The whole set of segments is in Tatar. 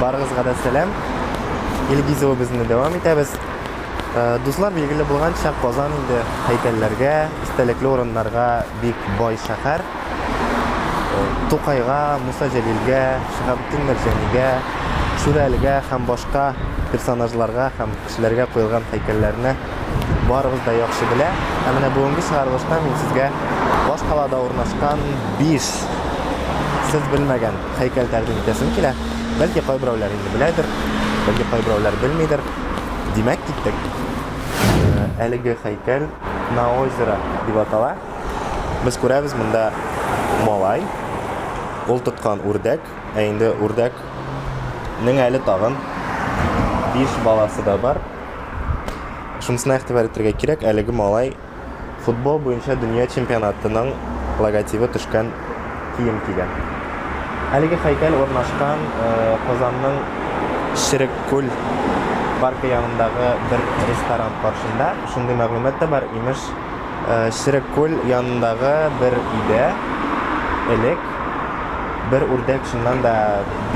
Барыгызга да сәлам. Илгизеу безне дәвам итәбез. Дуслар, билгеле булганча, Казан инде һәйкәлләргә, истәлекле урыннарга бик бай шәһәр. Тукайга, Муса Җәлилгә, Шиһабетдин Мәрҗәнигә, Шүрәлегә һәм башка персонажларга һәм кешеләргә куелган һәйкәлләрне барыгыз да яхшы белә. Менә бүгенге чыгарылышта мин сезгә башкалада урнашкан 5 сез белмәгән һәйкәл тәкъдим итәсем килә. Бәлки кайберәүләр инде беләдер, бәлки кайберәүләр белмидер. Димәк, киттек. Әлеге һәйкәл на озеро дип атала. Без күрәбез монда малай, ул тоткан үрдәк, инде үрдәкнең әле тагын 5 баласы да бар. Шунысына игътибар итәргә кирәк, әлеге малай футбол буенча дөнья чемпионатының логотипы төшкән кием кигән. Әлеге һәйкәл урнашкан Казанның Ширеккүл паркы янындагы бер ресторан каршында. Шундый мәгълүмат та бар, имеш, Ширеккүл янындагы бер өйдә элек бер үрдәк шуннан да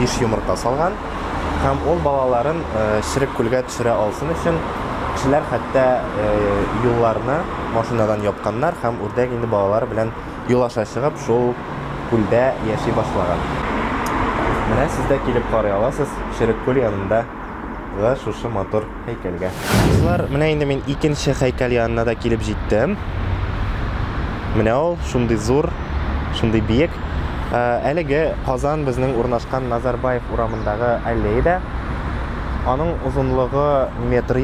5 йомырка салган һәм ул балаларын Ширеккүлгә төшерә алсын өчен кешеләр хәтта юлларны машинадан япканнар һәм үрдәк инде балалар белән юл аша чыгып шул күлдә яши башлаган. Менә сез дә килеп карый аласыз Ширеккүл янындагы шушы матур һәйкәлгә. Дуслар, менә инде мин икенче һәйкәл янына да килеп җиттем. Менә ул шундый зур, шундый биек. Әлеге Казан безнең урнашкан Назарбаев урамындагы аллеяда. Аның узынлыгы 1,5 метр.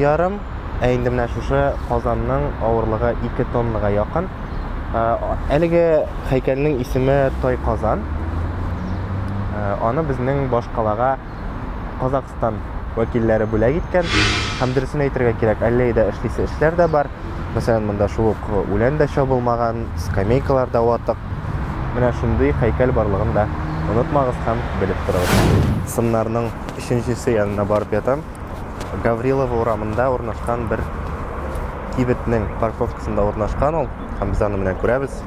Инде менә шушы Казанның авырлыгы 2 тоннага якын. Әлеге һәйкәлнең исеме Той Казан. Аны безнең башкалага Казакстан вәкилләре бүләк иткән. Һәм дөресен әйтергә кирәк, аллеяда эшлисе эшләр дә бар. Мәсәлән, монда шул ук үлән дә чабылмаган, скамейкалар да ватык. Менә шундый һәйкәл барлыгын да онытмагыз һәм белеп торыгыз. Сымнарның 3-нчесе янына барып ятам. Гаврилова урамында урнашкан бер кибетнең парковкасында урнашкан ул. Һәм без аны менә күрәбез.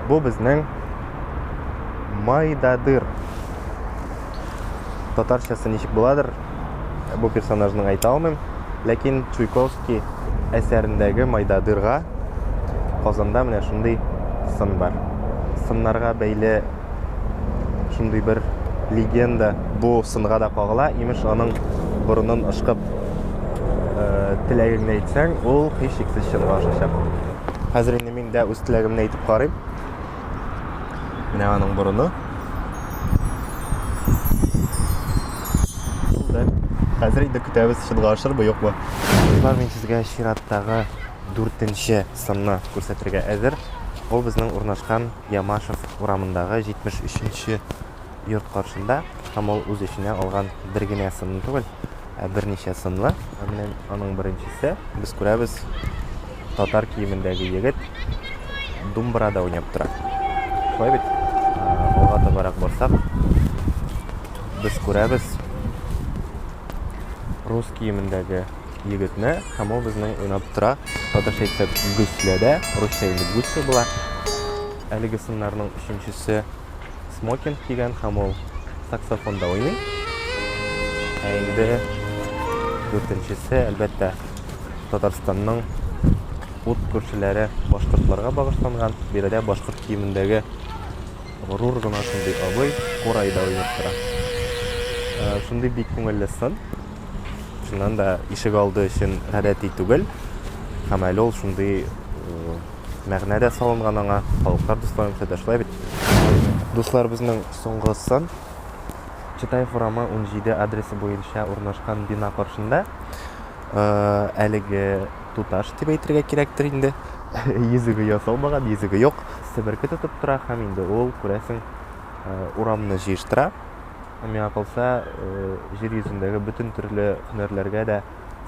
Бу безнең Майдадыр. Татарчасы ничек буладыр? Бу персонажның әйтә алмыйм. Ләкин Чуйковский әсәрендәге Майдадырга Казанда менә шундый сын бар. Сыннарга бәйле шундый бер легенда бу сынга да кагыла. Имеш, аның борынын ышкып теләгеңне әйтсәң, ул һичшиксез чынга ашачак. Хәзер инде мин дә үз теләгемне әйтеп карыйм. Менә аның борыны. Хәзер инде көтәбез, чынга ашырбы, юкмы? Мин сезгә чираттагы 4-нче сынны күрсәтергә әзер. Ул безнең урнашкан Ямашев урамындагы 73-нче йорт каршында. Һәм ул үз эченә алган бер генә сынны түгел, берничә сынлы. Менә аның беренчесе, без күрәбез, татар киемендәге егет думбрада уйнап тора. Шулай бит? Алга табарак барсак, без күрәбез рус киемендәге егетне, һәм ул безнең уйнап тора. Татарча әйтсәк, гүсләдә, русча инде гүсле була. Әлеге сыннарның 3-нчесе смокинг кигән һәм ул саксофонда уйный. Инде 4-нчесе, әлбәттә, Татарстанның ут күршеләре башкортларга багышланган. Биредә башкорт киемендәге горур гына шундый абый курайда уйнап тора. Шундый бик күңелле сын. Шуннан да ишек алды өчен гадәти түгел. Һәм әле ул шундый мәгънәдә салынган аңа. Халыклар дусларымча да шулай бит. Дуслар, безнең соңгы сын Читаев урамы 17 адресы буенча урнашкан бина каршында. Әлеге туташ дип әйтергә кирәктер инде. Йөзеге ясалмаган, йөзеге юк. Себерке тотып тора һәм инде ул күрәсең урамны җыештыра. Миңа калса, җир йөзендәге бөтен төрле һөнәрләргә дә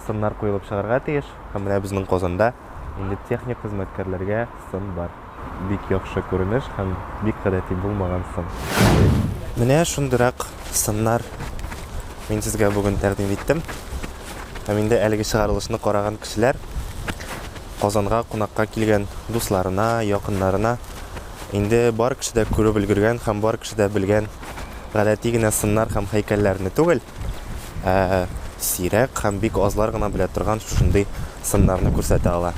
сыннар куелып чыгарга тиеш. Һәм менә безнең Казанда инде техник хезмәткәрләргә сын бар. Бик яхшы күренеш һәм бик гадәти булмаган сын. Менә шундырак сыннар мин сезгә бүген тәкъдим иттем. Һәм инде әлеге чыгарылышны караган кешеләр Казанга кунакка килгән дусларына, якыннарына Инде бар кеше дә күреп өлгергән һәм бар кеше дә белгән гадәти генә сыннар һәм һәйкәлләрне түгел, сирәк һәм бик азлар гына белә торган шушындый сыннарны күрсәтә ала.